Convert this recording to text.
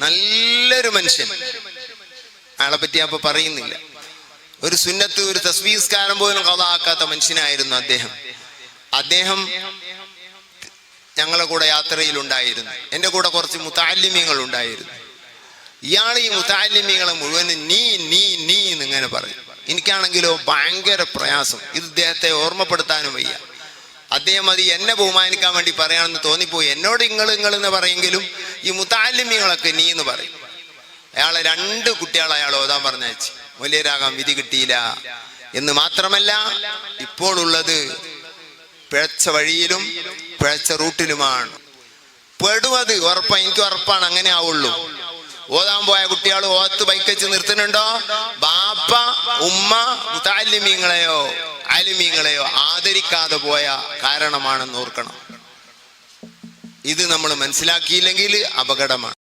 നല്ലൊരു മനുഷ്യൻ. അയാളെ പറ്റി അപ്പൊ പറയുന്നില്ല. ഒരു സുന്നത്ത്, ഒരു തസ്ബീഹ്സ്കാരം പോലും ഖളാക്കാത്ത മനുഷ്യനായിരുന്നു അദ്ദേഹം. അദ്ദേഹം ഞങ്ങളെ കൂടെ യാത്രയിലുണ്ടായിരുന്നു. എൻ്റെ കൂടെ കുറച്ച് മുതഅല്ലിമീങ്ങൾ ഉണ്ടായിരുന്നു. ഇയാൾ ഈ മുതഅല്ലിമീങ്ങളെ മുഴുവൻ നീ നീ നീ എന്നിങ്ങനെ പറയും. എനിക്കാണെങ്കിലോ ഭയങ്കര പ്രയാസം. ഇത് ഇദ്ദേഹത്തെ ഓർമ്മപ്പെടുത്താനും വയ്യ. അദ്ദേഹം അത് എന്നെ ബഹുമാനിക്കാൻ വേണ്ടി പറയാണെന്ന് തോന്നിപ്പോയി. എന്നോട് നിങ്ങൾ എന്ന് പറയെങ്കിലും ഈ മുതഅല്ലിമീങ്ങളൊക്കെ നീ എന്ന് പറയും. അയാളെ 2 കുട്ടികളെ അയാൾ ഓതാൻ പറഞ്ഞയച്ച്. വലിയരാകാൻ വിധി കിട്ടിയില്ല എന്ന് മാത്രമല്ല, ഇപ്പോൾ ഉള്ളത് പിഴച്ച വഴിയിലും പിഴച്ച റൂട്ടിലുമാണ്. പെടുവത് ഉറപ്പാണ്, എനിക്ക് ഉറപ്പാണ്. അങ്ങനെ ആവുള്ളൂ. ഓതാൻ പോയ കുട്ടികൾ ഓത്ത് ബൈക്കച്ച് നിർത്തുന്നുണ്ടോ? ബാപ്പ ഉമ്മ മുതഅല്ലിമീങ്ങളെയോ ആലിമീങ്ങളെയോ ആദരിക്കാതെ പോയ കാരണമാണെന്ന് ഓർക്കണം. ഇത് നമ്മൾ മനസ്സിലാക്കിയില്ലെങ്കിൽ അപകടമാണ്.